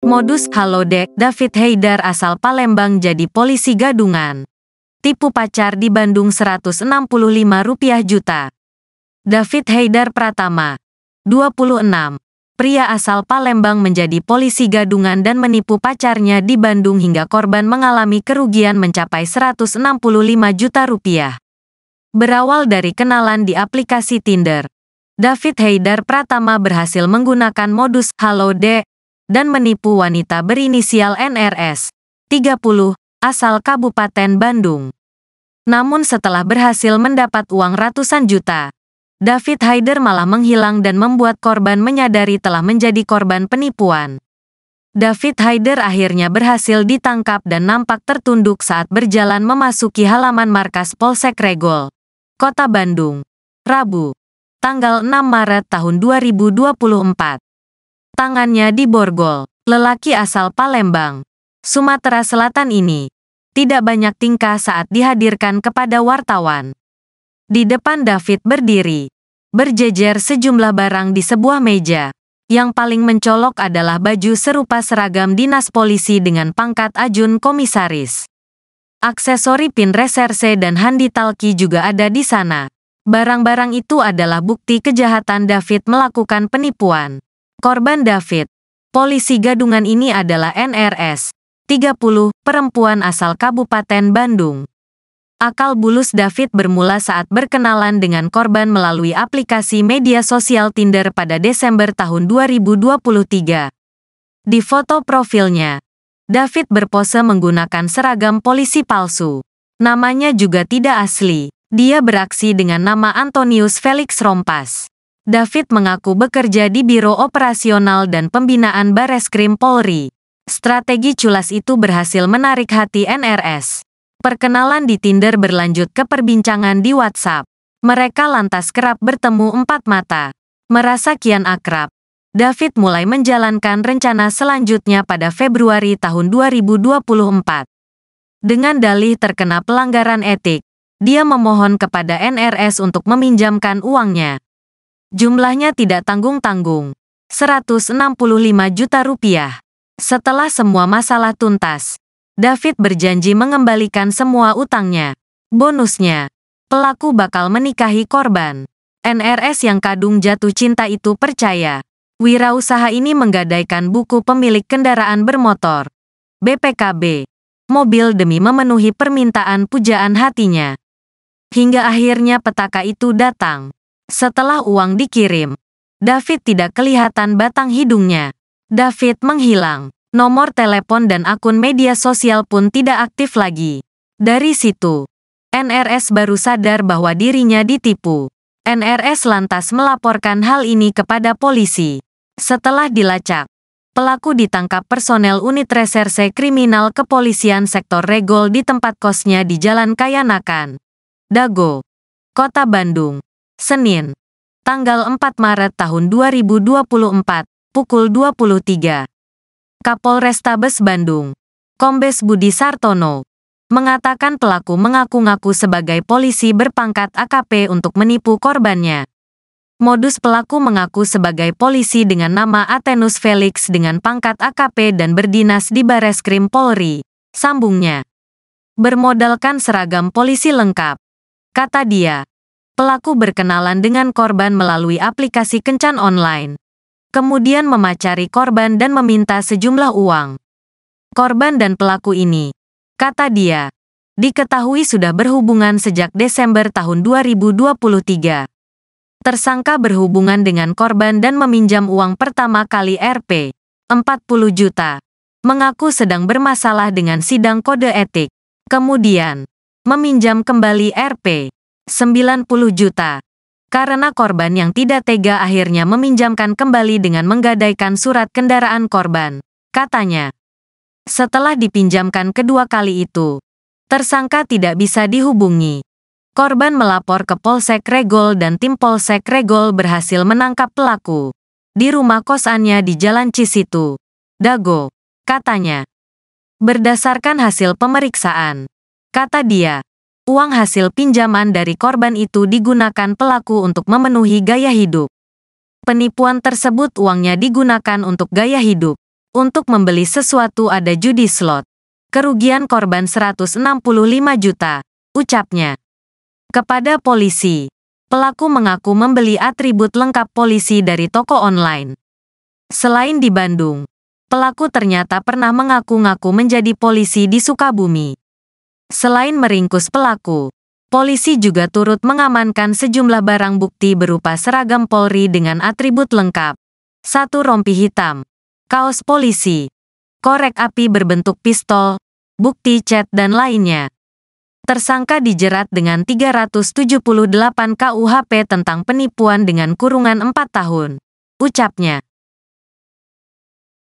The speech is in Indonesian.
Modus halodeck, David Haidar asal Palembang jadi polisi gadungan. Tipu pacar di Bandung Rp165 juta. David Haidar Pratama, 26, pria asal Palembang menjadi polisi gadungan dan menipu pacarnya di Bandung hingga korban mengalami kerugian mencapai Rp165 juta. Berawal dari kenalan di aplikasi Tinder, David Haidar Pratama berhasil menggunakan modus halodeck dan menipu wanita berinisial NRS, 30, asal Kabupaten Bandung. Namun setelah berhasil mendapat uang ratusan juta, David Haidar malah menghilang dan membuat korban menyadari telah menjadi korban penipuan. David Haidar akhirnya berhasil ditangkap dan nampak tertunduk saat berjalan memasuki halaman markas Polsek Regol, Kota Bandung, Rabu, tanggal 6 Maret tahun 2024. Tangannya diborgol. Lelaki asal Palembang, Sumatera Selatan ini tidak banyak tingkah saat dihadirkan kepada wartawan. Di depan David berdiri, berjejer sejumlah barang di sebuah meja. Yang paling mencolok adalah baju serupa seragam dinas polisi dengan pangkat ajun komisaris. Aksesori pin reserse dan handi talki juga ada di sana. Barang-barang itu adalah bukti kejahatan David melakukan penipuan. Korban David, polisi gadungan ini adalah NRS, 30, perempuan asal Kabupaten Bandung. Akal bulus David bermula saat berkenalan dengan korban melalui aplikasi media sosial Tinder pada Desember tahun 2023. Di foto profilnya, David berpose menggunakan seragam polisi palsu. Namanya juga tidak asli. Dia beraksi dengan nama Antonius Felix Rompas. David mengaku bekerja di Biro Operasional dan Pembinaan Bareskrim Polri. Strategi culas itu berhasil menarik hati NRS. Perkenalan di Tinder berlanjut ke perbincangan di WhatsApp. Mereka lantas kerap bertemu empat mata. Merasa kian akrab, David mulai menjalankan rencana selanjutnya pada Februari tahun 2024. Dengan dalih terkena pelanggaran etik, dia memohon kepada NRS untuk meminjamkan uangnya. Jumlahnya tidak tanggung-tanggung, Rp165 juta. Setelah semua masalah tuntas, David berjanji mengembalikan semua utangnya. Bonusnya, pelaku bakal menikahi korban. NRS yang kadung jatuh cinta itu percaya. Wirausaha ini menggadaikan buku pemilik kendaraan bermotor, BPKB, mobil demi memenuhi permintaan pujaan hatinya. Hingga akhirnya petaka itu datang. Setelah uang dikirim, David tidak kelihatan batang hidungnya. David menghilang. Nomor telepon dan akun media sosial pun tidak aktif lagi. Dari situ, NRS baru sadar bahwa dirinya ditipu. NRS lantas melaporkan hal ini kepada polisi. Setelah dilacak, pelaku ditangkap personel unit reserse kriminal kepolisian sektor Regol di tempat kosnya di Jalan Kayanakan, Dago, Kota Bandung, Senin, tanggal 4 Maret tahun 2024, pukul 23. Kapolrestabes Bandung, Kombes Budi Sartono, mengatakan pelaku mengaku-ngaku sebagai polisi berpangkat AKP untuk menipu korbannya. Modus pelaku mengaku sebagai polisi dengan nama Atenus Felix dengan pangkat AKP dan berdinas di Bareskrim Polri, sambungnya. Bermodalkan seragam polisi lengkap, kata dia. Pelaku berkenalan dengan korban melalui aplikasi kencan online. Kemudian memacari korban dan meminta sejumlah uang. Korban dan pelaku ini, kata dia, diketahui sudah berhubungan sejak Desember tahun 2023. Tersangka berhubungan dengan korban dan meminjam uang pertama kali Rp. 40 juta. Mengaku sedang bermasalah dengan sidang kode etik. Kemudian, meminjam kembali Rp. 90 juta. Karena korban yang tidak tega akhirnya meminjamkan kembali dengan menggadaikan surat kendaraan korban, katanya. Setelah dipinjamkan kedua kali itu, tersangka tidak bisa dihubungi. Korban melapor ke Polsek Regol dan tim Polsek Regol berhasil menangkap pelaku di rumah kosannya di Jalan Cisitu, Dago, katanya. Berdasarkan hasil pemeriksaan, kata dia, uang hasil pinjaman dari korban itu digunakan pelaku untuk memenuhi gaya hidup. Penipuan tersebut uangnya digunakan untuk gaya hidup. Untuk membeli sesuatu ada judi slot. Kerugian korban 165 juta, ucapnya. Kepada polisi, pelaku mengaku membeli atribut lengkap polisi dari toko online. Selain di Bandung, pelaku ternyata pernah mengaku-ngaku menjadi polisi di Sukabumi. Selain meringkus pelaku, polisi juga turut mengamankan sejumlah barang bukti berupa seragam Polri dengan atribut lengkap, 1 rompi hitam, kaos polisi, korek api berbentuk pistol, bukti chat dan lainnya. Tersangka dijerat dengan 378 KUHP tentang penipuan dengan kurungan 4 tahun, ucapnya.